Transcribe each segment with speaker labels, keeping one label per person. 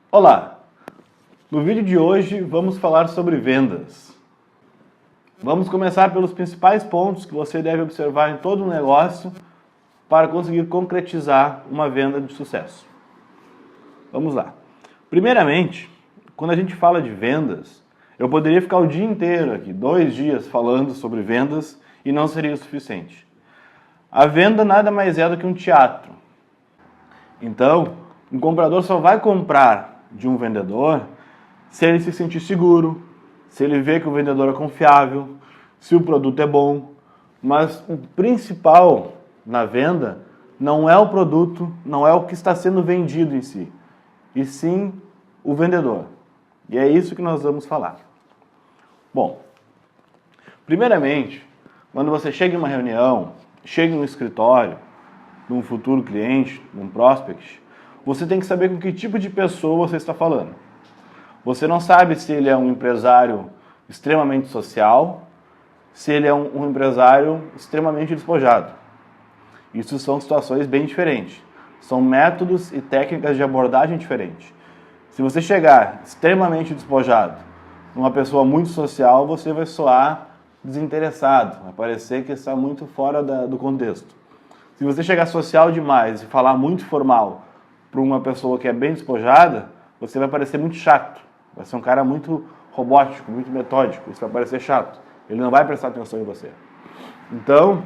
Speaker 1: Olá! No vídeo de hoje vamos falar sobre vendas. Vamos começar pelos principais pontos que você deve observar em todo um negócio para conseguir concretizar uma venda de sucesso. Vamos lá. Primeiramente, quando a gente fala de vendas, eu poderia ficar o dia inteiro aqui, 2 dias falando sobre vendas e não seria o suficiente. A venda nada mais é do que um teatro. Então, um comprador só vai comprar de um vendedor se ele se sentir seguro, se ele vê que o vendedor é confiável, se o produto é bom. Mas o principal na venda não é o produto, não é o que está sendo vendido em si, e sim o vendedor. E é isso que nós vamos falar. Bom, primeiramente, quando você chega em uma reunião, chega em um escritório, num futuro cliente, num prospect, você tem que saber com que tipo de pessoa você está falando. Você não sabe se ele é um empresário extremamente social, se ele é um empresário extremamente despojado. Isso são situações bem diferentes. São métodos e técnicas de abordagem diferentes. Se você chegar extremamente despojado, numa pessoa muito social, você vai soar desinteressado, vai parecer que está muito fora do contexto. Se você chegar social demais e falar muito formal para uma pessoa que é bem despojada, você vai parecer muito chato. Vai ser um cara muito robótico, muito metódico. Isso vai parecer chato. Ele não vai prestar atenção em você. Então,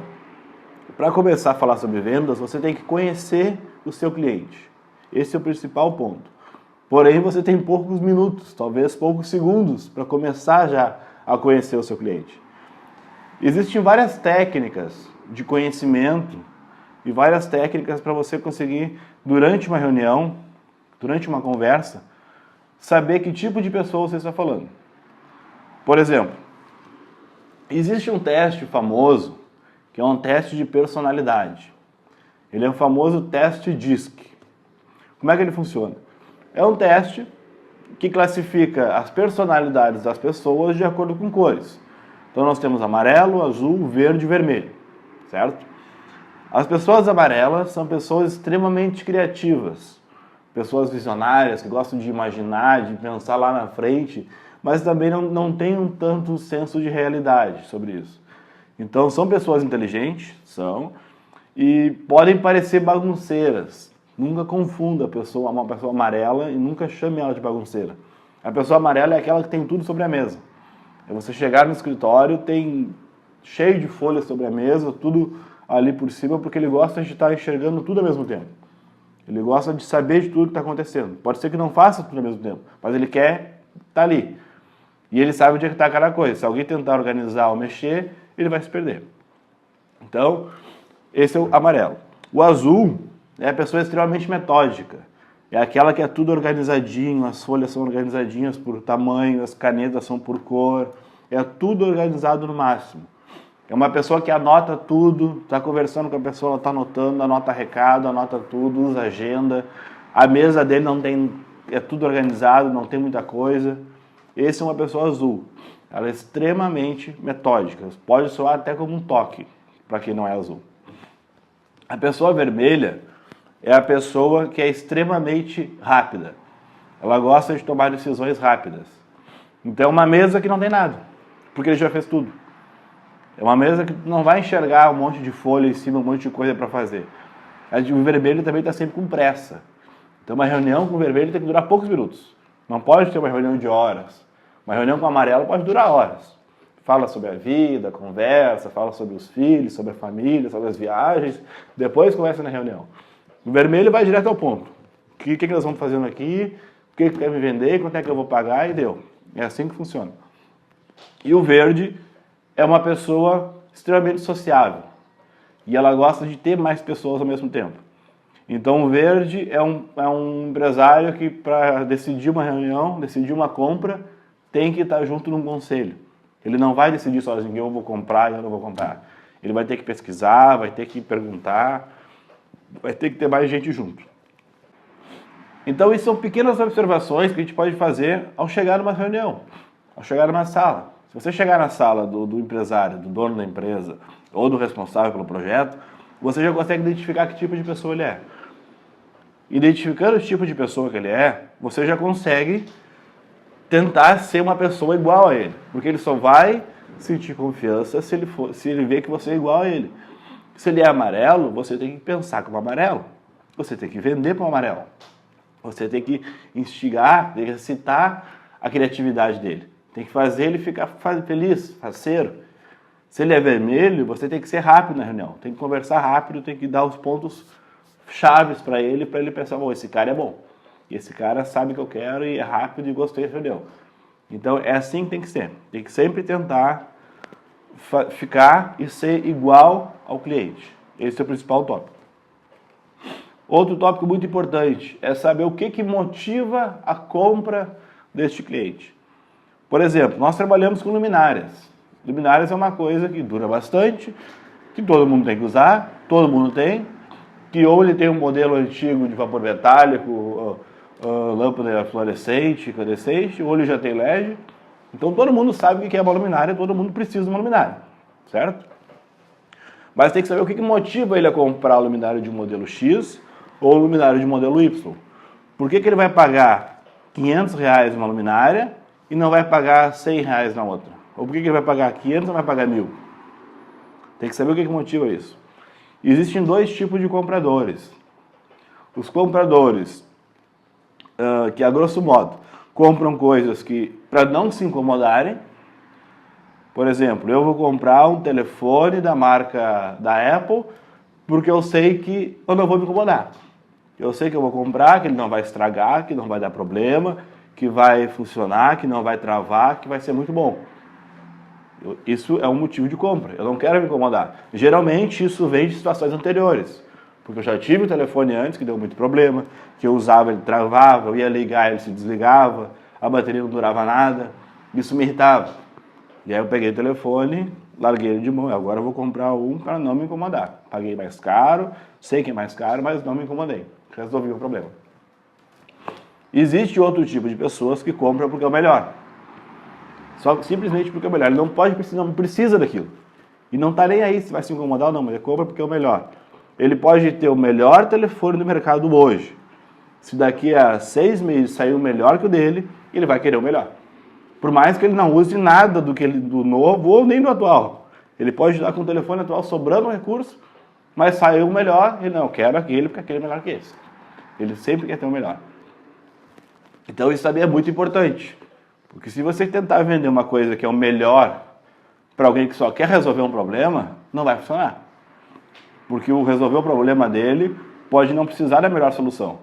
Speaker 1: para começar a falar sobre vendas, você tem que conhecer o seu cliente. Esse é o principal ponto. Porém, você tem poucos minutos, talvez poucos segundos, para começar já a conhecer o seu cliente. Existem várias técnicas de conhecimento e várias técnicas para você conseguir, durante uma reunião, durante uma conversa, saber que tipo de pessoa você está falando. Por exemplo, existe um teste famoso, que é um teste de personalidade. Ele é o famoso teste DISC. Como é que ele funciona? É um teste que classifica as personalidades das pessoas de acordo com cores. Então nós temos amarelo, azul, verde e vermelho, certo? As pessoas amarelas são pessoas extremamente criativas, pessoas visionárias que gostam de imaginar, de pensar lá na frente, mas também não têm um tanto senso de realidade sobre isso. Então são pessoas inteligentes, e podem parecer bagunceiras. Nunca confunda uma pessoa amarela e nunca chame ela de bagunceira. A pessoa amarela é aquela que tem tudo sobre a mesa. É você chegar no escritório, tem cheio de folhas sobre a mesa, tudo ali por cima, porque ele gosta de estar enxergando tudo ao mesmo tempo. Ele gosta de saber de tudo que está acontecendo. Pode ser que não faça tudo ao mesmo tempo, mas ele quer estar ali. E ele sabe onde é que está cada coisa. Se alguém tentar organizar ou mexer, ele vai se perder. Então, esse é o amarelo. O azul é a pessoa extremamente metódica. É aquela que é tudo organizadinho, as folhas são organizadinhas por tamanho, as canetas são por cor. É tudo organizado no máximo. É uma pessoa que anota tudo, está conversando com a pessoa, ela está anotando, anota recado, anota tudo, usa agenda. A mesa dele é tudo organizado, não tem muita coisa. Esse é uma pessoa azul. Ela é extremamente metódica. Pode soar até como um toque, para quem não é azul. A pessoa vermelha é a pessoa que é extremamente rápida. Ela gosta de tomar decisões rápidas. Então é uma mesa que não tem nada, porque ele já fez tudo. É uma mesa que não vai enxergar um monte de folha em cima, um monte de coisa para fazer. O vermelho também está sempre com pressa. Então uma reunião com o vermelho tem que durar poucos minutos. Não pode ter uma reunião de horas. Uma reunião com o amarelo pode durar horas. Fala sobre a vida, conversa, fala sobre os filhos, sobre a família, sobre as viagens. Depois começa na reunião. O vermelho vai direto ao ponto. O que nós vamos fazendo aqui? O que quer me vender? Quanto é que eu vou pagar? E deu. É assim que funciona. E o verde é uma pessoa extremamente sociável. E ela gosta de ter mais pessoas ao mesmo tempo. Então o verde é um empresário que, para decidir uma reunião, decidir uma compra, tem que estar junto num conselho. Ele não vai decidir sozinho, eu vou comprar e eu não vou comprar. Ele vai ter que pesquisar, vai ter que perguntar, vai ter que ter mais gente junto. Então, isso são pequenas observações que a gente pode fazer ao chegar numa reunião, ao chegar numa sala. Se você chegar na sala do empresário, do dono da empresa ou do responsável pelo projeto, você já consegue identificar que tipo de pessoa ele é. Identificando o tipo de pessoa que ele é, você já consegue tentar ser uma pessoa igual a ele. Porque ele só vai sentir confiança se ele ver que você é igual a ele. Se ele é amarelo, você tem que pensar como amarelo. Você tem que vender para o amarelo. Você tem que instigar, tem que excitar a criatividade dele. Tem que fazer ele ficar feliz, faceiro. Se ele é vermelho, você tem que ser rápido na reunião. Tem que conversar rápido, tem que dar os pontos chaves para ele pensar, bom, esse cara é bom. E esse cara sabe o que eu quero e é rápido e gostei da reunião. Então é assim que tem que ser. Tem que sempre tentar ficar e ser igual ao cliente. Esse é o principal tópico. Outro tópico muito importante é saber o que motiva a compra deste cliente. Por exemplo, nós trabalhamos com luminárias. Luminárias é uma coisa que dura bastante, que todo mundo tem que usar, todo mundo tem, que ou ele tem um modelo antigo de vapor metálico, lâmpada fluorescente, incandescente, ou ele já tem LED. Então todo mundo sabe o que é uma luminária, todo mundo precisa de uma luminária, certo? Mas tem que saber o que motiva ele a comprar o luminário de modelo X ou o luminário de modelo Y. Por que ele vai pagar R$500 numa luminária e não vai pagar R$100 na outra? Ou por que ele vai pagar 500 e não vai pagar 1.000? Tem que saber o que motiva isso. Existem dois tipos de compradores. Os compradores que, a grosso modo, compram coisas que para não se incomodarem. Por exemplo, eu vou comprar um telefone da marca da Apple porque eu sei que eu não vou me incomodar. Eu sei que eu vou comprar, que ele não vai estragar, que não vai dar problema, que vai funcionar, que não vai travar, que vai ser muito bom. Isso é um motivo de compra. Eu não quero me incomodar. Geralmente isso vem de situações anteriores. Porque eu já tive um telefone antes que deu muito problema, que eu usava, ele travava, eu ia ligar, ele se desligava, a bateria não durava nada. Isso me irritava. E aí eu peguei o telefone, larguei ele de mão. Agora eu vou comprar um para não me incomodar. Paguei mais caro, sei que é mais caro, mas não me incomodei. Resolvi o problema. Existe outro tipo de pessoas que compram porque é o melhor. Só simplesmente porque é o melhor. Ele não precisa daquilo. E não está nem aí se vai se incomodar ou não, mas ele compra porque é o melhor. Ele pode ter o melhor telefone do mercado hoje. Se daqui a 6 meses sair o melhor que o dele, ele vai querer o melhor. Por mais que ele não use nada do novo ou nem do atual. Ele pode estar com o telefone atual sobrando um recurso, mas saiu o melhor, ele não, eu quero aquele porque aquele é melhor que esse. Ele sempre quer ter o melhor. Então isso também é muito importante. Porque se você tentar vender uma coisa que é o melhor para alguém que só quer resolver um problema, não vai funcionar. Porque o resolver o problema dele pode não precisar da melhor solução.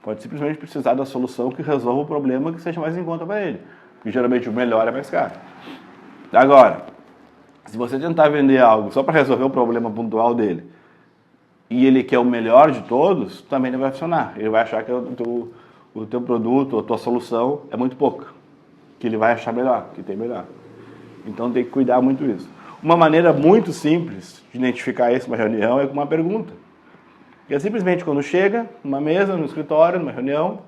Speaker 1: Pode simplesmente precisar da solução que resolva o problema que seja mais em conta para ele. Porque geralmente o melhor é mais caro. Agora, se você tentar vender algo só para resolver o problema pontual dele e ele quer o melhor de todos, também não vai funcionar. Ele vai achar que o teu produto, a tua solução é muito pouca. Que ele vai achar melhor, que tem melhor. Então tem que cuidar muito disso. Uma maneira muito simples de identificar isso numa reunião é com uma pergunta. Que é simplesmente quando chega numa mesa, no escritório, numa reunião,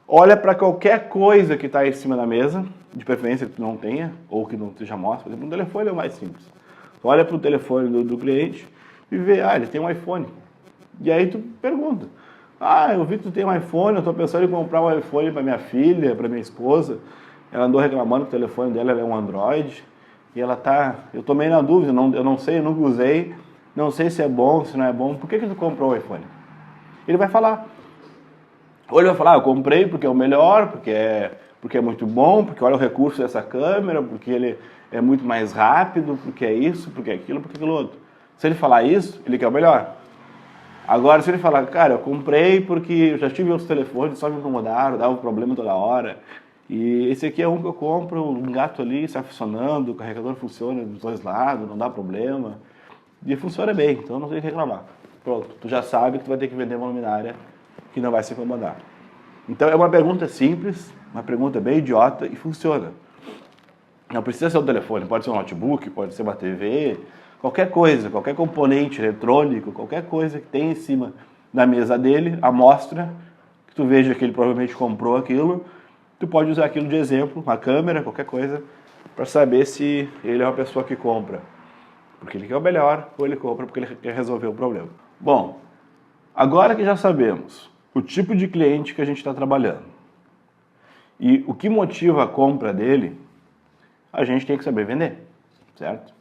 Speaker 1: olha para qualquer coisa que está em cima da mesa, de preferência que tu não tenha, ou que não seja mostra. Por exemplo, um telefone é o mais simples. Tu olha para o telefone do cliente e vê, ele tem um iPhone. E aí tu pergunta, eu vi que tu tem um iPhone, eu estou pensando em comprar um iPhone para minha filha, para minha esposa. Ela andou reclamando que o telefone dela é um Android. E ela eu tô meio na dúvida, eu não sei, eu nunca usei, não sei se é bom, se não é bom. Por que tu comprou o iPhone? Ele vai falar. Ou ele vai falar, eu comprei porque é o melhor, porque é muito bom, porque olha o recurso dessa câmera, porque ele é muito mais rápido, porque é isso, porque é aquilo, porque é aquilo outro. Se ele falar isso, ele quer o melhor. Agora, se ele falar, cara, eu comprei porque eu já tive outros telefones, só me incomodaram, dava um problema toda hora. E esse aqui é um que eu compro, um gato ali, está funcionando, o carregador funciona dos dois lados, não dá problema. E funciona bem, então não tem que reclamar. Pronto, tu já sabe que tu vai ter que vender uma luminária que não vai se incomodar. Então é uma pergunta simples, uma pergunta bem idiota e funciona. Não precisa ser um telefone, pode ser um notebook, pode ser uma TV, qualquer coisa, qualquer componente eletrônico, qualquer coisa que tem em cima da mesa dele, amostra, que tu veja que ele provavelmente comprou aquilo, tu pode usar aquilo de exemplo, uma câmera, qualquer coisa, para saber se ele é uma pessoa que compra porque ele quer o melhor ou ele compra porque ele quer resolver o problema. Bom, Agora que já sabemos o tipo de cliente que a gente está trabalhando e o que motiva a compra dele, a gente tem que saber vender, certo?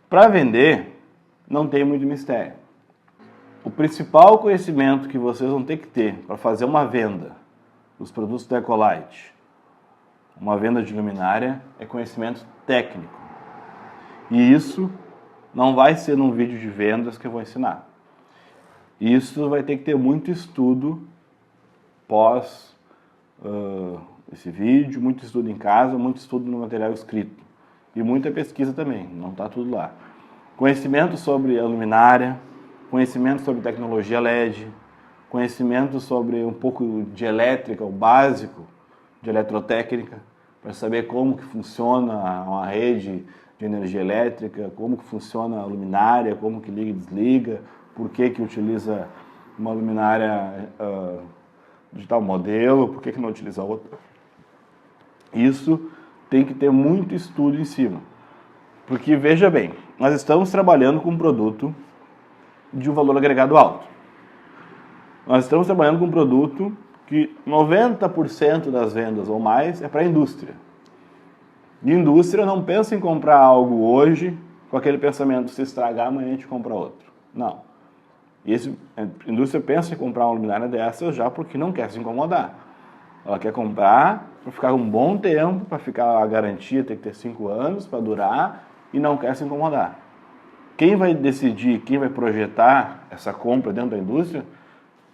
Speaker 1: Para vender, não tem muito mistério. O principal conhecimento que vocês vão ter que ter para fazer uma venda dos produtos da Ecolite, uma venda de luminária, é conhecimento técnico. E isso não vai ser num vídeo de vendas que eu vou ensinar. Isso vai ter que ter muito estudo pós esse vídeo, muito estudo em casa, muito estudo no material escrito. E muita pesquisa também, não está tudo lá. Conhecimento sobre a luminária, conhecimento sobre tecnologia LED, conhecimento sobre um pouco de elétrica, o básico de eletrotécnica, para saber como que funciona uma rede de energia elétrica, como que funciona a luminária, como que liga e desliga, por que que utiliza uma luminária de tal modelo, por que que não utiliza outra. Isso tem que ter muito estudo em cima. Porque, veja bem, nós estamos trabalhando com um produto de um valor agregado alto. Nós estamos trabalhando com um produto que 90% das vendas ou mais é para a indústria. E a indústria não pensa em comprar algo hoje com aquele pensamento, se estragar amanhã a gente compra outro. Não. A indústria pensa em comprar uma luminária dessa já porque não quer se incomodar. Ela quer comprar para ficar um bom tempo, para ficar a garantia tem que ter 5 anos para durar e não quer se incomodar. Quem vai decidir, quem vai projetar essa compra dentro da indústria,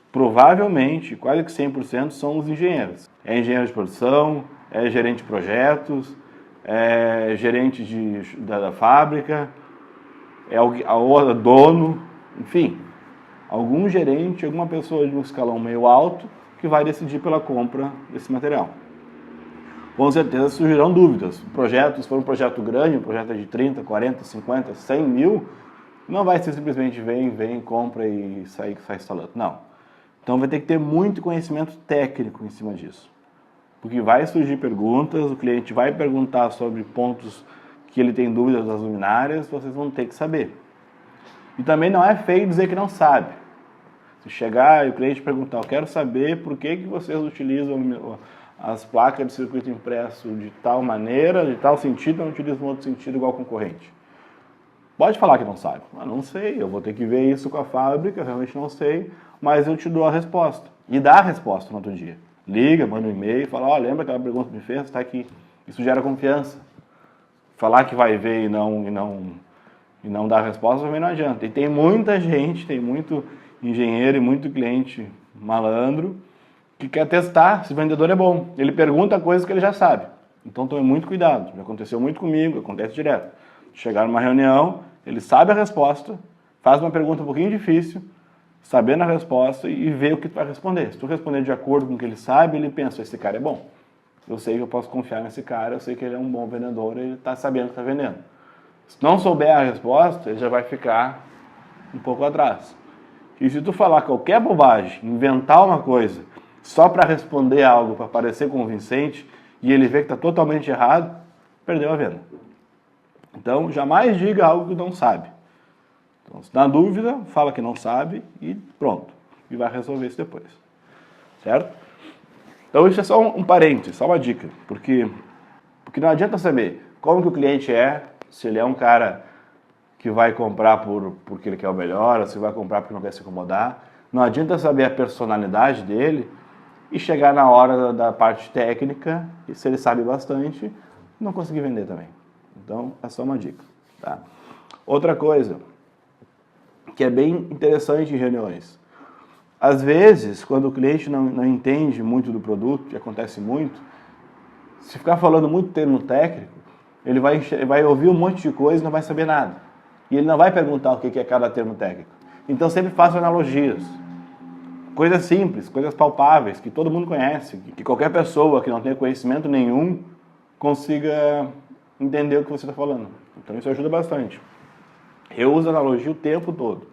Speaker 1: provavelmente, quase que 100% são os engenheiros. É engenheiro de produção, é gerente de projetos, é gerente da fábrica, é o dono, enfim, algum gerente, alguma pessoa de um escalão meio alto que vai decidir pela compra desse material. Com certeza surgirão dúvidas. Projetos, se for um projeto grande, um projeto de 30, 40, 50, 100 mil, não vai ser simplesmente vem, compra e sai instalando. Não. Então vai ter que ter muito conhecimento técnico em cima disso. Porque vai surgir perguntas, o cliente vai perguntar sobre pontos que ele tem dúvidas das luminárias, vocês vão ter que saber. E também não é feio dizer que não sabe. Se chegar e o cliente perguntar, eu quero saber por que vocês utilizam as placas de circuito impresso de tal maneira, de tal sentido, não utilizam outro sentido igual ao concorrente. Pode falar que não sabe. Não sei, eu vou ter que ver isso com a fábrica, realmente não sei, mas eu te dou a resposta. E dá a resposta no outro dia. Liga, manda um e-mail, fala, lembra aquela pergunta que me fez? Está aqui. Isso gera confiança. Falar que vai ver e não dar a resposta também não adianta. E tem muita gente, tem muito engenheiro e muito cliente malandro que quer testar se o vendedor é bom. Ele pergunta coisas que ele já sabe. Então tome muito cuidado. Já aconteceu muito comigo, acontece direto. Chegar numa reunião, ele sabe a resposta, faz uma pergunta um pouquinho difícil, sabendo a resposta e vê o que tu vai responder. Se tu responder de acordo com o que ele sabe, ele pensa, esse cara é bom. Eu sei que eu posso confiar nesse cara, eu sei que ele é um bom vendedor, ele está sabendo o que está vendendo. Se não souber a resposta, ele já vai ficar um pouco atrás. E se tu falar qualquer bobagem, inventar uma coisa, só para responder algo, para parecer convincente, e ele vê que está totalmente errado, perdeu a venda. Então, jamais diga algo que não sabe. Então, se dá dúvida, fala que não sabe e pronto. E vai resolver isso depois. Certo? Então, isso é só um parênteses, só uma dica. Porque não adianta saber como que o cliente é, se ele é um cara que vai comprar porque ele quer o melhor, ou se vai comprar porque não quer se incomodar. Não adianta saber a personalidade dele e chegar na hora da parte técnica, e se ele sabe bastante, não conseguir vender também. Então, é só uma dica. Tá? Outra coisa que é bem interessante em reuniões. Às vezes, quando o cliente não entende muito do produto, que acontece muito, se ficar falando muito termo técnico, ele vai ouvir um monte de coisa e não vai saber nada. E ele não vai perguntar o que é cada termo técnico. Então, sempre faça analogias. Coisas simples, coisas palpáveis, que todo mundo conhece, que qualquer pessoa que não tenha conhecimento nenhum consiga entender o que você está falando. Então isso ajuda bastante. Eu uso analogia o tempo todo.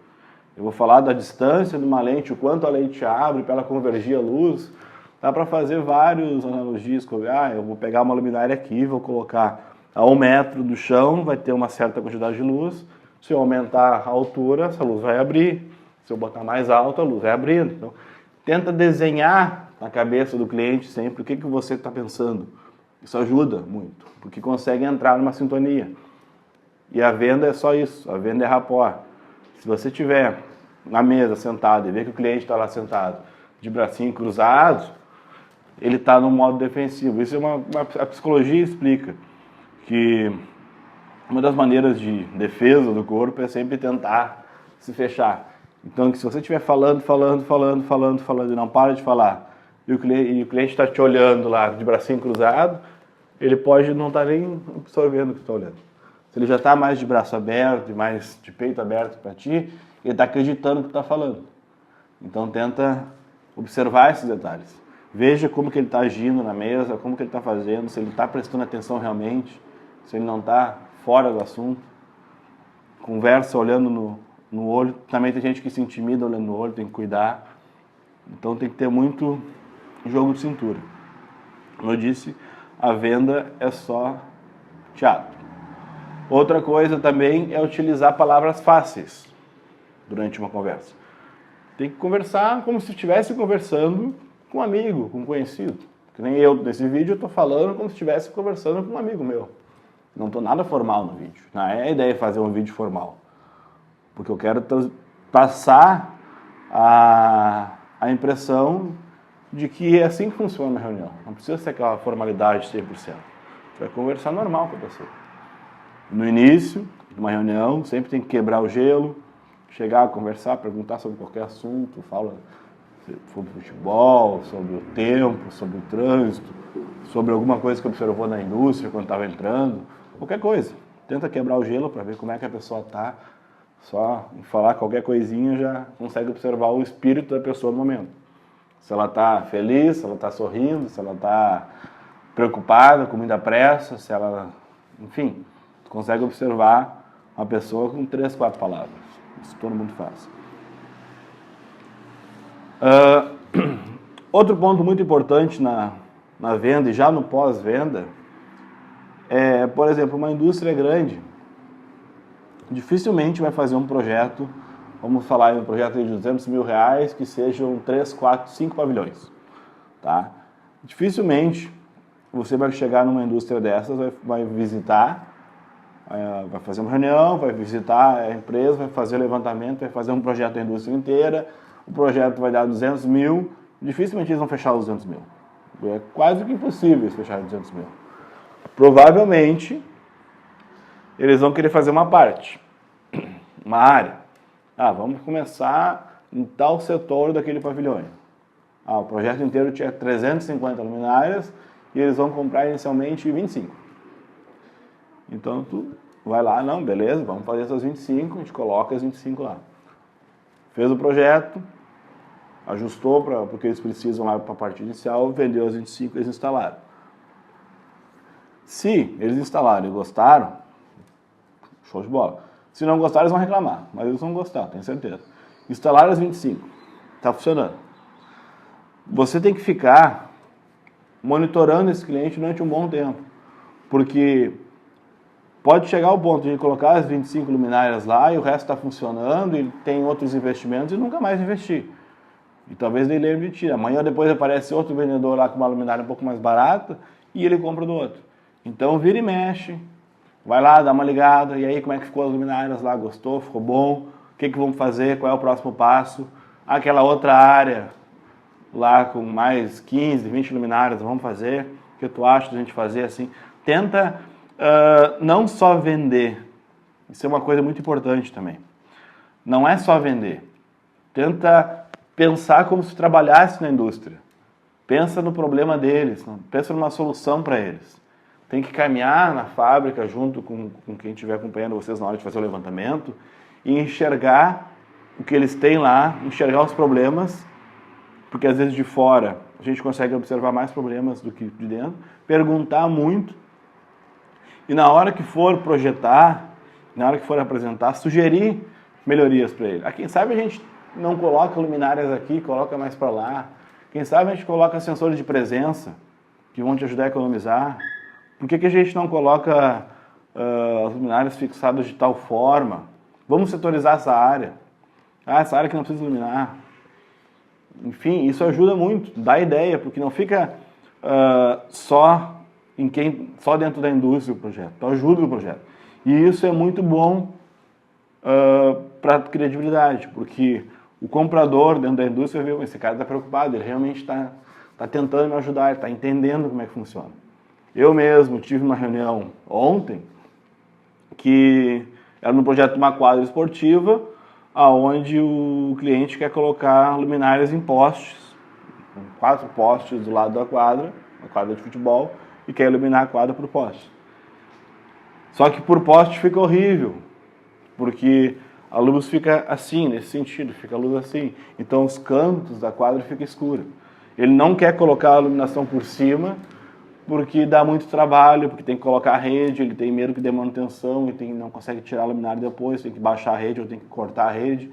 Speaker 1: Eu vou falar da distância de uma lente, o quanto a lente abre para ela convergir a luz. Dá para fazer várias analogias. Eu vou pegar uma luminária aqui, vou colocar a 1 metro do chão, vai ter uma certa quantidade de luz. Se eu aumentar a altura, essa luz vai abrir. Se eu botar mais alto, a luz vai abrindo. Então, tenta desenhar na cabeça do cliente sempre o que você está pensando. Isso ajuda muito, porque consegue entrar numa sintonia. E a venda é só isso, a venda é rapport. Se você estiver na mesa sentado e ver que o cliente está lá sentado de bracinho cruzado, ele está no modo defensivo. Isso é a psicologia explica que uma das maneiras de defesa do corpo é sempre tentar se fechar. Então, se você estiver falando e não para de falar, e o cliente está te olhando lá de bracinho cruzado, ele pode não estar nem absorvendo o que está olhando. Se ele já está mais de braço aberto, mais de peito aberto para ti, ele está acreditando no que está falando. Então, tenta observar esses detalhes. Veja como que ele está agindo na mesa, como que ele está fazendo, se ele está prestando atenção realmente, se ele não está fora do assunto. Conversa olhando no olho. Também tem gente que se intimida olhando no olho, tem que cuidar. Então tem que ter muito jogo de cintura. Como eu disse, a venda é só teatro. Outra coisa também é utilizar palavras fáceis durante uma conversa. Tem que conversar como se estivesse conversando com um amigo, com um conhecido. Que nem eu, nesse vídeo, eu estou falando como se estivesse conversando com um amigo meu. Não estou nada formal no vídeo. Não é a ideia fazer um vídeo formal. Porque eu quero passar a impressão de que é assim que funciona uma reunião. Não precisa ser aquela formalidade 100%. Você vai conversar normal com a pessoa. No início de uma reunião, sempre tem que quebrar o gelo, chegar, conversar, perguntar sobre qualquer assunto, fala sobre futebol, sobre o tempo, sobre o trânsito, sobre alguma coisa que observou na indústria quando estava entrando, qualquer coisa. Tenta quebrar o gelo para ver como é que a pessoa está. Só em falar qualquer coisinha já consegue observar o espírito da pessoa no momento. Se ela está feliz, se ela está sorrindo, se ela está preocupada, com muita pressa, se ela... Enfim, tu consegue observar uma pessoa com 3, 4 palavras. Isso todo mundo faz. Outro ponto muito importante na venda e já no pós-venda é, por exemplo, uma indústria grande dificilmente vai fazer um projeto, vamos falar em um projeto de R$200 mil, que sejam 3, 4, 5 pavilhões. Tá? Dificilmente você vai chegar numa indústria dessas, vai visitar, vai fazer uma reunião, vai visitar a empresa, vai fazer o levantamento, vai fazer um projeto da indústria inteira, o projeto vai dar 200 mil, dificilmente eles vão fechar os 200 mil. É quase que impossível eles fecharem 200 mil. Provavelmente, eles vão querer fazer uma parte, uma área. Vamos começar em tal setor daquele pavilhão. O projeto inteiro tinha 350 luminárias e eles vão comprar inicialmente 25. Então, tu vai lá, não, beleza, vamos fazer essas 25, a gente coloca as 25 lá. Fez o projeto, ajustou para o que eles precisam lá para a parte inicial, vendeu as 25 e eles instalaram. Se eles instalaram e gostaram, show de bola. Se não gostaram, eles vão reclamar, mas eles vão gostar, tenho certeza. Instalaram as 25, está funcionando. Você tem que ficar monitorando esse cliente durante um bom tempo, porque pode chegar ao ponto de colocar as 25 luminárias lá e o resto está funcionando e tem outros investimentos e nunca mais investir. E talvez ele lembre de ti. Amanhã depois aparece outro vendedor lá com uma luminária um pouco mais barata e ele compra do outro. Então vira e mexe, vai lá, dá uma ligada, e aí como é que ficou as luminárias lá? Gostou? Ficou bom? O que vamos fazer? Qual é o próximo passo? Aquela outra área lá com mais 15, 20 luminárias, vamos fazer? O que tu acha de a gente fazer assim? Tenta não só vender, isso é uma coisa muito importante também. Não é só vender. Tenta pensar como se trabalhasse na indústria. Pensa no problema deles, pensa numa solução para eles. Tem que caminhar na fábrica junto com quem estiver acompanhando vocês na hora de fazer o levantamento e enxergar o que eles têm lá, enxergar os problemas, porque às vezes de fora a gente consegue observar mais problemas do que de dentro, perguntar muito e na hora que for projetar, na hora que for apresentar, sugerir melhorias para ele. Quem sabe a gente não coloca luminárias aqui, coloca mais para lá. Quem sabe a gente coloca sensores de presença que vão te ajudar a economizar. Por que a gente não coloca as luminárias fixadas de tal forma? Vamos setorizar essa área. Ah, essa área que não precisa iluminar. Enfim, isso ajuda muito, dá ideia, porque não fica só dentro da indústria o projeto, então ajuda o projeto. E isso é muito bom para a credibilidade, porque o comprador dentro da indústria vê, esse cara está preocupado, ele realmente está tentando me ajudar, ele está entendendo como é que funciona. Eu mesmo tive uma reunião ontem, que era no projeto de uma quadra esportiva, aonde o cliente quer colocar luminárias em postes, 4 postes do lado da quadra, a quadra de futebol, e quer iluminar a quadra por poste. Só que por poste fica horrível, porque a luz fica assim, nesse sentido, fica a luz assim. Então os cantos da quadra ficam escuros. Ele não quer colocar a iluminação por cima, porque dá muito trabalho, porque tem que colocar a rede, ele tem medo que dê manutenção, ele não consegue tirar a luminária depois, tem que baixar a rede ou tem que cortar a rede.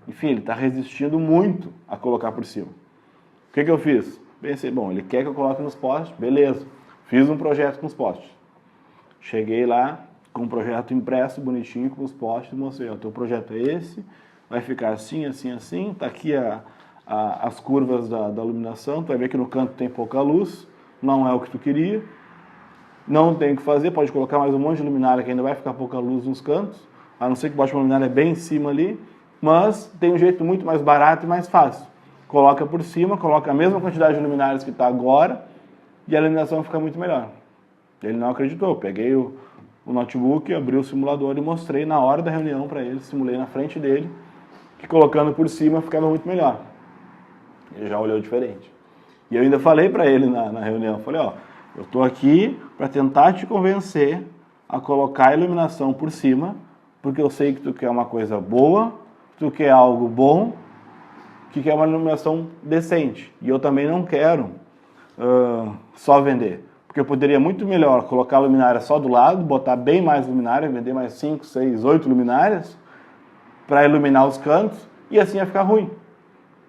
Speaker 1: Enfim, ele está resistindo muito a colocar por cima. O que eu fiz? Pensei, bom, ele quer que eu coloque nos postes, beleza. Fiz um projeto com os postes. Cheguei lá com um projeto impresso, bonitinho, com os postes, e mostrei, o teu projeto é esse, vai ficar assim, assim, assim, tá aqui as curvas da iluminação, tu vai ver que no canto tem pouca luz, não é o que tu queria, não tem o que fazer, pode colocar mais um monte de luminária que ainda vai ficar pouca luz nos cantos, a não ser que bote uma luminária bem em cima ali, mas tem um jeito muito mais barato e mais fácil. Coloca por cima, coloca a mesma quantidade de luminárias que está agora e a iluminação fica muito melhor. Ele não acreditou, peguei o notebook, abri o simulador e mostrei na hora da reunião para ele, simulei na frente dele, que colocando por cima ficava muito melhor. Ele já olhou diferente. E eu ainda falei para ele na reunião, falei, eu estou aqui para tentar te convencer a colocar a iluminação por cima, porque eu sei que tu quer uma coisa boa, tu quer algo bom, que quer uma iluminação decente. E eu também não quero só vender, porque eu poderia muito melhor colocar a luminária só do lado, botar bem mais luminária, vender mais 5, 6, 8 luminárias, para iluminar os cantos, e assim ia ficar ruim.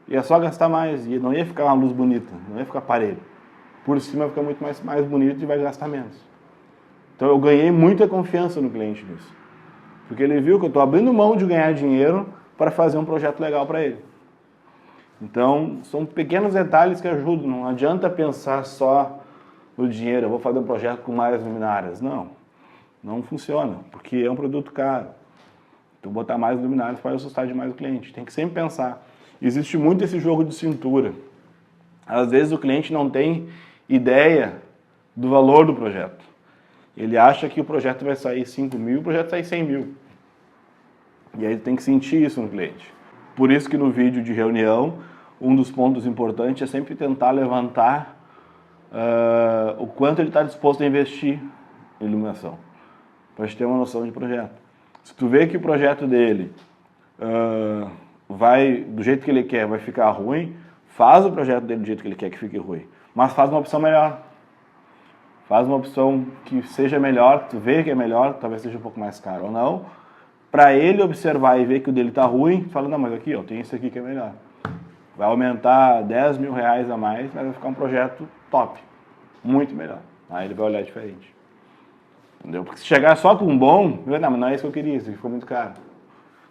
Speaker 1: Ia só gastar mais, e não ia ficar uma luz bonita, não ia ficar parelho. Por cima fica muito mais bonito e vai gastar menos. Então eu ganhei muita confiança no cliente nisso. Porque ele viu que eu estou abrindo mão de ganhar dinheiro para fazer um projeto legal para ele. Então são pequenos detalhes que ajudam, não adianta pensar só no dinheiro, eu vou fazer um projeto com mais luminárias. Não funciona, porque é um produto caro. Então botar mais luminárias pode assustar demais o cliente. Tem que sempre pensar. Existe muito esse jogo de cintura. Às vezes o cliente não tem ideia do valor do projeto. Ele acha que o projeto vai sair 5 mil, o projeto sai 100 mil. E aí ele tem que sentir isso no cliente. Por isso que no vídeo de reunião, um dos pontos importantes é sempre tentar levantar o quanto ele está disposto a investir em iluminação. Para a gente ter uma noção de projeto. Se tu vê que o projeto dele vai, do jeito que ele quer, vai ficar ruim, faz o projeto dele do jeito que ele quer que fique ruim. Mas faz uma opção melhor. Faz uma opção que seja melhor, tu vê que é melhor, talvez seja um pouco mais caro ou não, para ele observar e ver que o dele está ruim, fala, não, mas aqui, tem isso aqui que é melhor. Vai aumentar 10 mil reais a mais, mas vai ficar um projeto top, muito melhor. Aí ele vai olhar diferente. Entendeu? Porque se chegar só com um bom, não, mas não é isso que eu queria, isso aqui ficou muito caro.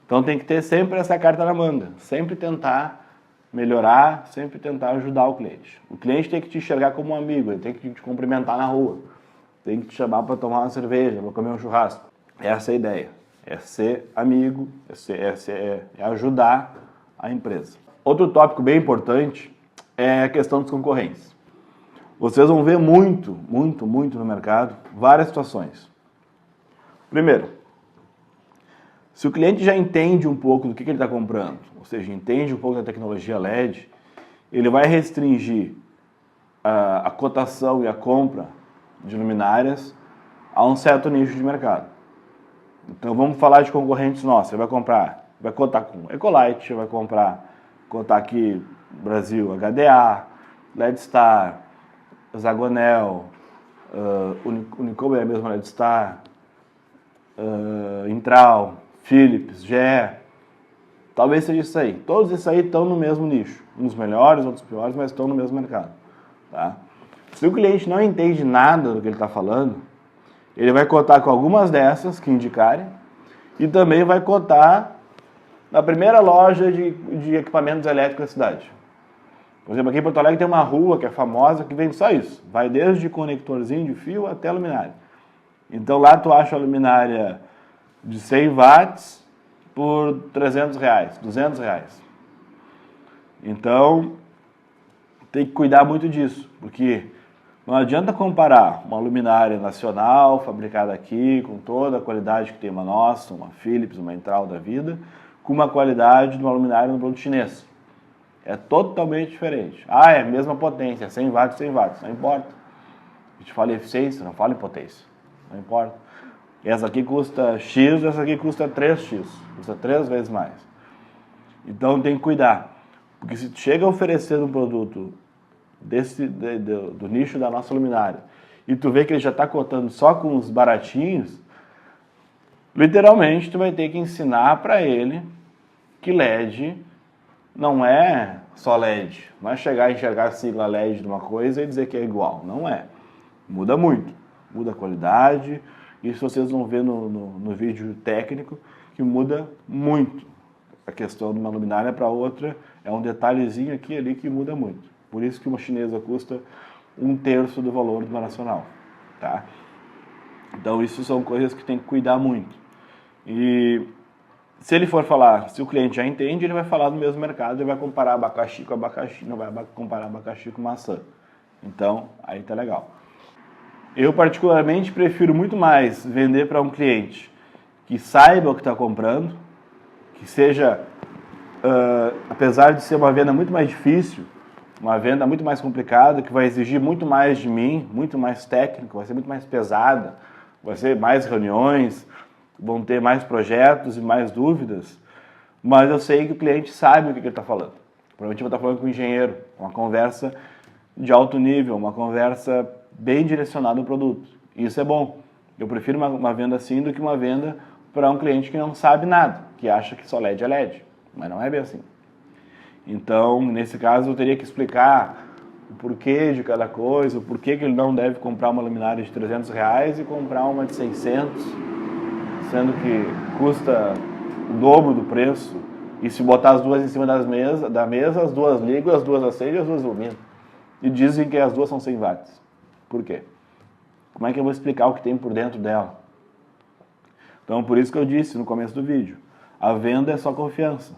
Speaker 1: Então tem que ter sempre essa carta na manga, sempre tentar melhorar, sempre tentar ajudar o cliente. O cliente tem que te enxergar como um amigo, ele tem que te cumprimentar na rua, tem que te chamar para tomar uma cerveja, para comer um churrasco. Essa é a ideia, é ser amigo, é ajudar a empresa. Outro tópico bem importante é a questão dos concorrentes. Vocês vão ver muito no mercado várias situações. Primeiro, se o cliente já entende um pouco do que ele está comprando, ou seja, entende um pouco da tecnologia LED, ele vai restringir a cotação e a compra de luminárias a um certo nicho de mercado. Então vamos falar de concorrentes nossos. Você vai contar com Ecolite, vai contar aqui no Brasil HDA, LEDstar, Zagonel, Unicob é a mesma LEDstar, Intral, Philips, GE, talvez seja isso aí. Todos esses aí estão no mesmo nicho. Uns melhores, outros piores, mas estão no mesmo mercado. Tá? Se o cliente não entende nada do que ele está falando, ele vai cotar com algumas dessas que indicarem e também vai cotar na primeira loja de equipamentos elétricos da cidade. Por exemplo, aqui em Porto Alegre tem uma rua que é famosa que vende só isso. Vai desde conectorzinho de fio até a luminária. Então lá tu acha a luminária de 100 watts por R$300, R$200. Então tem que cuidar muito disso, porque não adianta comparar uma luminária nacional, fabricada aqui, com toda a qualidade que tem uma nossa, uma Philips, uma Entral da vida, com uma qualidade de uma luminária no produto chinês. É totalmente diferente. Ah, é a mesma potência, 100 watts, 100 watts, não importa. A gente fala em eficiência, não fala em potência. Não importa. Essa aqui custa X, essa aqui custa 3X. Custa 3 vezes mais. Então tem que cuidar. Porque se chega a oferecer um produto do nicho da nossa luminária e tu vê que ele já está contando só com os baratinhos, literalmente tu vai ter que ensinar para ele que LED não é só LED. Não é chegar e enxergar a sigla LED de uma coisa e dizer que é igual. Não é. Muda muito. Muda a qualidade. Isso vocês vão ver no vídeo técnico, que muda muito. A questão de uma luminária para outra é um detalhezinho aqui e ali que muda muito. Por isso que uma chinesa custa 1/3 do valor de uma nacional. Tá? Então isso são coisas que tem que cuidar muito. E se ele for falar, se o cliente já entende, ele vai falar do mesmo mercado, ele vai comparar abacaxi com abacaxi, não vai comparar abacaxi com maçã. Então, aí tá legal. Eu particularmente prefiro muito mais vender para um cliente que saiba o que está comprando, que seja, apesar de ser uma venda muito mais difícil, uma venda muito mais complicada, que vai exigir muito mais de mim, muito mais técnico, vai ser muito mais pesada, vai ser mais reuniões, vão ter mais projetos e mais dúvidas, mas eu sei que o cliente sabe o que ele está falando. Provavelmente eu vou estar falando com um engenheiro, uma conversa de alto nível, uma conversa bem direcionada ao produto. Isso é bom. Eu prefiro uma venda assim do que uma venda para um cliente que não sabe nada, que acha que só LED é LED, mas não é bem assim. Então, nesse caso, eu teria que explicar o porquê de cada coisa, o porquê que ele não deve comprar uma luminária de R$300 e comprar uma de 600, sendo que custa o dobro do preço, e se botar as duas em cima da mesa, as duas ligam, as duas acendem e as duas iluminam. E dizem que as duas são 100 watts. Por quê? Como é que eu vou explicar o que tem por dentro dela? Então, por isso que eu disse no começo do vídeo, a venda é só confiança.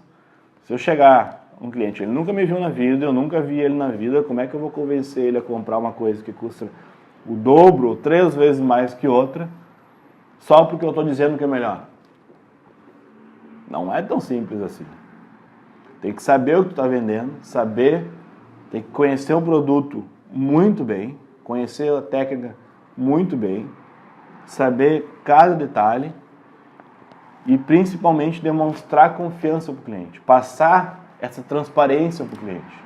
Speaker 1: Se eu chegar um cliente, ele nunca me viu na vida, eu nunca vi ele na vida, como é que eu vou convencer ele a comprar uma coisa que custa o dobro ou 3 vezes mais que outra, só porque eu estou dizendo que é melhor? Não é tão simples assim. Tem que saber o que tu está vendendo, tem que conhecer o produto muito bem, conhecer a técnica muito bem, saber cada detalhe e principalmente demonstrar confiança para o cliente, passar essa transparência para o cliente.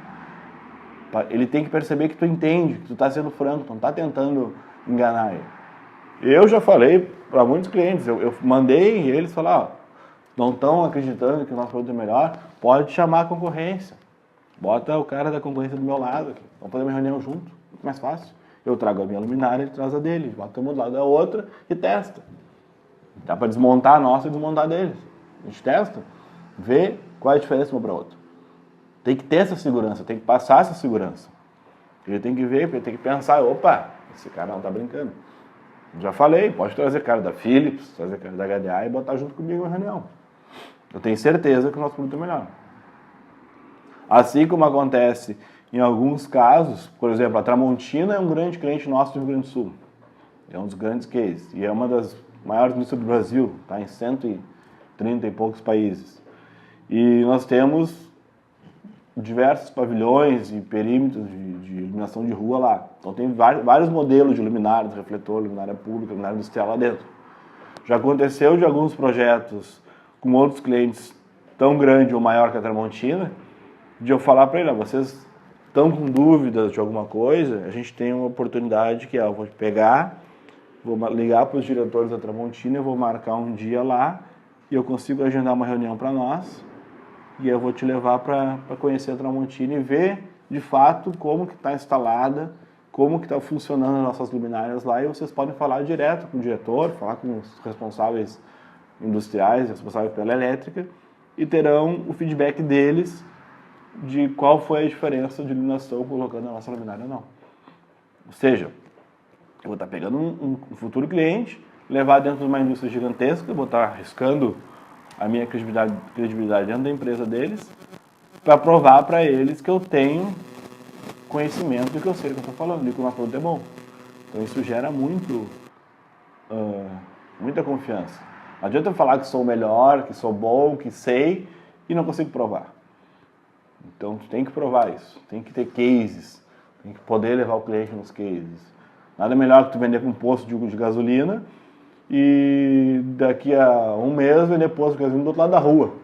Speaker 1: Ele tem que perceber que tu entende, que tu está sendo franco, tu não está tentando enganar ele. Eu já falei para muitos clientes, eu mandei e eles falaram, não estão acreditando que o nosso produto é melhor, pode chamar a concorrência. Bota o cara da concorrência do meu lado aqui. Vamos fazer uma reunião junto, muito mais fácil. Eu trago a minha luminária, ele traz a dele, botamos do lado da outra e testa. Dá para desmontar a nossa e desmontar deles. A gente testa, vê qual é a diferença uma para outra. Tem que ter essa segurança, tem que passar essa segurança. Ele tem que ver, ele tem que pensar, opa, esse cara não está brincando. Já falei, pode trazer cara da Philips, trazer cara da HDA e botar junto comigo na reunião. Eu tenho certeza que o nosso produto é melhor. Assim como acontece em alguns casos, por exemplo, a Tramontina é um grande cliente nosso do Rio Grande do Sul. É um dos grandes cases. E é uma das maiores indústrias do Brasil, está em 130 e poucos países. E nós temos diversos pavilhões e perímetros de iluminação de rua lá. Então tem vários modelos de luminárias, refletor, luminária pública, luminária industrial lá dentro. Já aconteceu de alguns projetos com outros clientes tão grande ou maior que a Tramontina, de eu falar para ele, vocês estão com dúvidas de alguma coisa, a gente tem uma oportunidade que eu vou pegar, vou ligar para os diretores da Tramontina, eu vou marcar um dia lá e eu consigo agendar uma reunião para nós e eu vou te levar para conhecer a Tramontina e ver de fato como que está instalada, como que está funcionando as nossas luminárias lá e vocês podem falar direto com o diretor, falar com os responsáveis industriais, responsáveis pela elétrica e terão o feedback deles de qual foi a diferença de iluminação colocando na nossa luminária ou não. Ou seja, eu vou estar pegando um futuro cliente, levar dentro de uma indústria gigantesca, vou estar arriscando a minha credibilidade dentro da empresa deles, para provar para eles que eu tenho conhecimento do que eu sei do que eu estou falando, e que o meu produto é bom. Então isso gera muita confiança. Não adianta eu falar que sou o melhor, que sou bom, que sei, e não consigo provar. Então tu tem que provar isso, tem que ter cases, tem que poder levar o cliente nos cases. Nada melhor que tu vender com um posto de gasolina e daqui a um mês vender posto de gasolina do outro lado da rua.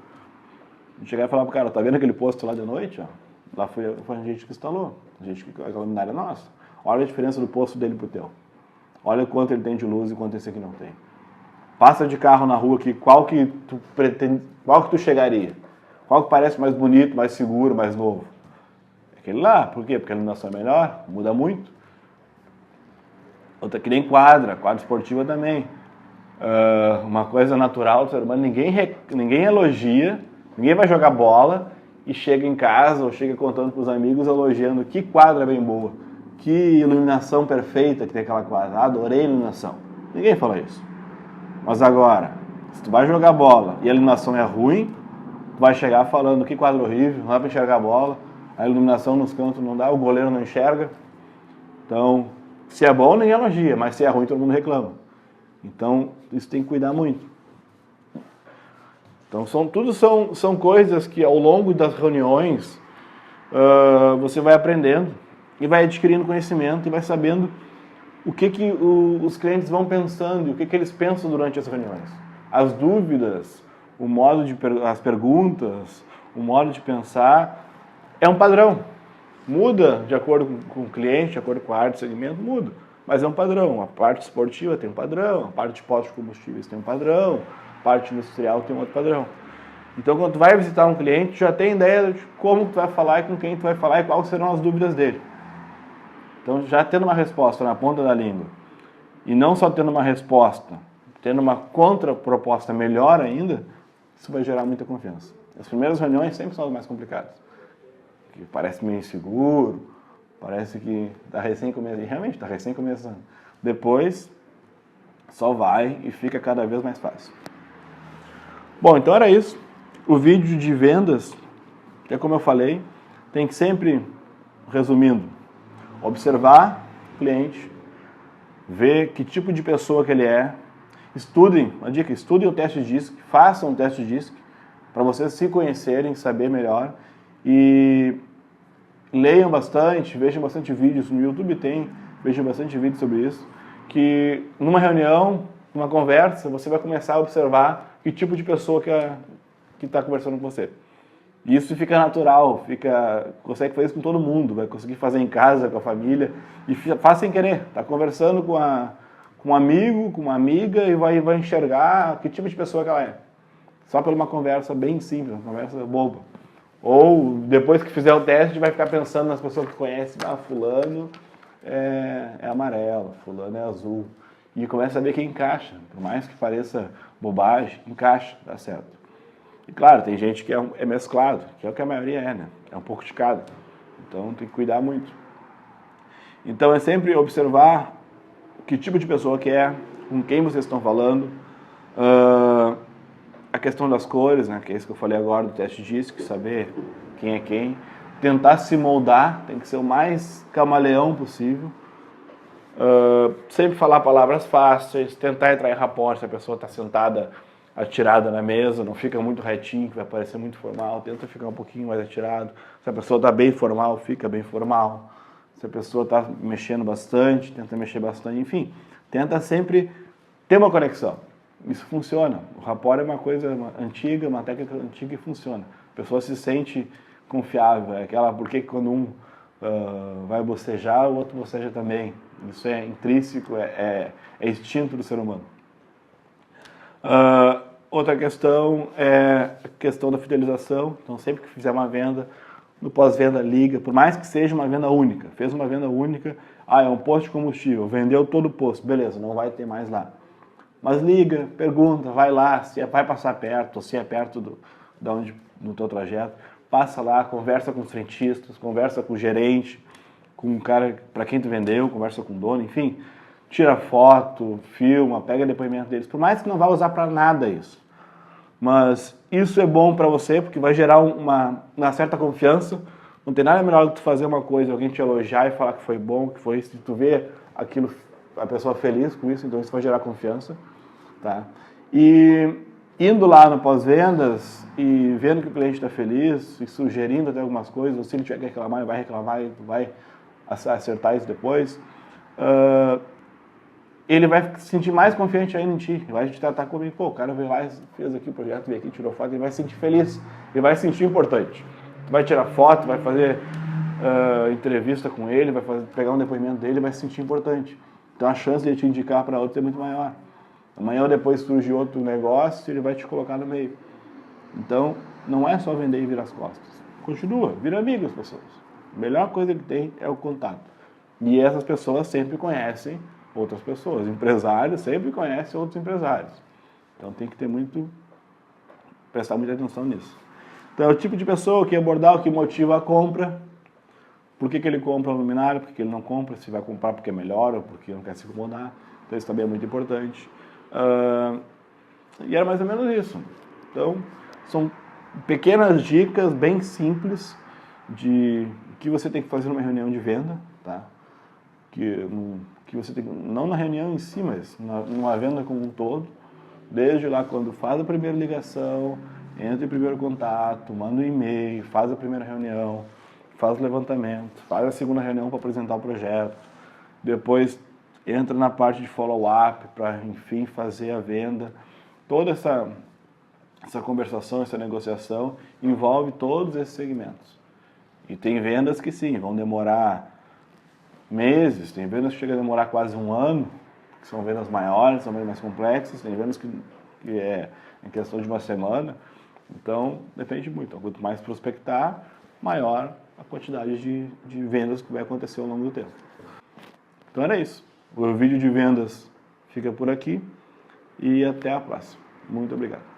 Speaker 1: Chegar e falar pro cara, tá vendo aquele posto lá de noite? Ó? Lá foi a gente que instalou, a luminária é nossa. Olha a diferença do posto dele pro teu. Olha quanto ele tem de luz e quanto esse aqui não tem. Passa de carro na rua aqui, qual que tu chegaria? Qual que parece mais bonito, mais seguro, mais novo? Aquele lá, por quê? Porque a iluminação é melhor, muda muito. Outra que nem quadra esportiva também. Uma coisa natural do ser humano, ninguém elogia, ninguém vai jogar bola e chega em casa ou chega contando para os amigos elogiando que quadra bem boa, que iluminação perfeita que tem aquela quadra, adorei a iluminação. Ninguém fala isso. Mas agora, se tu vai jogar bola e a iluminação é ruim, tu vai chegar falando que quadro horrível, não dá para enxergar a bola, a iluminação nos cantos não dá, o goleiro não enxerga. Então, se é bom, ninguém elogia, mas se é ruim, todo mundo reclama. Então, isso tem que cuidar muito. Então, tudo são coisas que ao longo das reuniões você vai aprendendo e vai adquirindo conhecimento e vai sabendo o que os clientes vão pensando e o que eles pensam durante as reuniões. As dúvidas, as perguntas, o modo de pensar é um padrão. Muda de acordo com o cliente, de acordo com a área de segmento, muda. Mas é um padrão. A parte esportiva tem um padrão, a parte de postos de combustíveis tem um padrão, a parte industrial tem um outro padrão. Então, quando tu vai visitar um cliente, já tem ideia de como tu vai falar e com quem tu vai falar e quais serão as dúvidas dele. Então, já tendo uma resposta na ponta da língua, e não só tendo uma resposta, tendo uma contraproposta melhor ainda, isso vai gerar muita confiança. As primeiras reuniões sempre são as mais complicadas. Que parece meio inseguro, parece que está recém começando, e realmente está recém começando. Depois, só vai e fica cada vez mais fácil. Bom, então era isso. O vídeo de vendas, que é como eu falei, tem que sempre, resumindo, observar o cliente, ver que tipo de pessoa que ele é, estudem, uma dica, estudem o teste DISC, façam um teste DISC, para vocês se conhecerem, saber melhor, e leiam bastante, vejam bastante vídeos, no YouTube vejam bastante vídeos sobre isso, que numa reunião, numa conversa, você vai começar a observar que tipo de pessoa que está conversando com você. E isso fica natural, consegue fazer isso com todo mundo, vai conseguir fazer em casa, com a família, e faz sem querer, está conversando com um amigo, com uma amiga, e vai enxergar que tipo de pessoa que ela é. Só por uma conversa bem simples, uma conversa boba. Ou depois que fizer o teste, vai ficar pensando nas pessoas que conhece, fulano é amarelo, fulano é azul. E começa a ver que encaixa, por mais que pareça bobagem, encaixa, dá certo. E claro, tem gente que é mesclado, que é o que a maioria é, né? É um pouco de cada. Então tem que cuidar muito. Então é sempre observar que tipo de pessoa que é, com quem vocês estão falando, a questão das cores, né, que é isso que eu falei agora do teste DISC, saber quem é quem, tentar se moldar, tem que ser o mais camaleão possível, sempre falar palavras fáceis, tentar entrar em rapport se a pessoa está sentada atirada na mesa, não fica muito retinho, que vai parecer muito formal, tenta ficar um pouquinho mais atirado, se a pessoa está bem formal, fica bem formal, se a pessoa está mexendo bastante, tenta mexer bastante, enfim, tenta sempre ter uma conexão. Isso funciona. O rapport é uma coisa antiga, uma técnica antiga e funciona. A pessoa se sente confiável. É aquela, porque quando um vai bocejar, o outro boceja também. Isso é intrínseco, é instinto do ser humano. Outra questão é a questão da fidelização. Então, sempre que fizer uma venda, no pós-venda liga, por mais que seja uma venda única. Fez uma venda única, é um posto de combustível, vendeu todo o posto, beleza, não vai ter mais lá. Mas liga, pergunta, vai lá, se vai passar perto, ou se é perto no teu trajeto, passa lá, conversa com os frentistas, conversa com o gerente, com o cara para quem tu vendeu, conversa com o dono, enfim, tira foto, filma, pega depoimento deles, por mais que não vá usar para nada isso. Mas isso é bom para você porque vai gerar uma certa confiança. Não tem nada melhor do que tu fazer uma coisa, alguém te elogiar e falar que foi bom, que foi isso, e tu vê aquilo, a pessoa feliz com isso, então isso vai gerar confiança, tá? E indo lá no pós-vendas e vendo que o cliente está feliz e sugerindo até algumas coisas, ou se ele tiver que reclamar, ele vai reclamar e tu vai acertar isso depois, ele vai se sentir mais confiante ainda em ti, ele vai te tratar como, pô, o cara veio lá, fez aqui o projeto, veio aqui, tirou foto, ele vai se sentir feliz, ele vai se sentir importante. Tu vai tirar foto, vai fazer entrevista com ele, vai pegar um depoimento dele, vai se sentir importante. Então a chance de ele te indicar para outro é muito maior. Amanhã ou depois surge outro negócio, ele vai te colocar no meio. Então, não é só vender e virar as costas. Continua, vira amigo das pessoas. A melhor coisa que tem é o contato. E essas pessoas sempre conhecem outras pessoas. Empresários sempre conhecem outros empresários. Então tem que ter prestar muita atenção nisso. Então é o tipo de pessoa que abordar o que motiva a compra. Por que ele compra a luminária, por que ele não compra, se vai comprar porque é melhor ou porque não quer se incomodar. Então isso também é muito importante. E era mais ou menos isso. Então, são pequenas dicas bem simples de que você tem que fazer numa reunião de venda, tá? Que você tem, não na reunião em si, mas numa venda como um todo, desde lá quando faz a primeira ligação, entra em primeiro contato, manda um e-mail, faz a primeira reunião, faz o levantamento, faz a segunda reunião para apresentar o projeto, depois entra na parte de follow-up para, enfim, fazer a venda. Toda essa conversação, essa negociação envolve todos esses segmentos. E tem vendas que sim, vão demorar meses, tem vendas que chegam a demorar quase um ano, que são vendas maiores, são vendas mais complexas, tem vendas que é em questão de uma semana. Então, depende muito. Então, quanto mais prospectar, maior a quantidade de vendas que vai acontecer ao longo do tempo. Então era isso. O vídeo de vendas fica por aqui e até a próxima. Muito obrigado.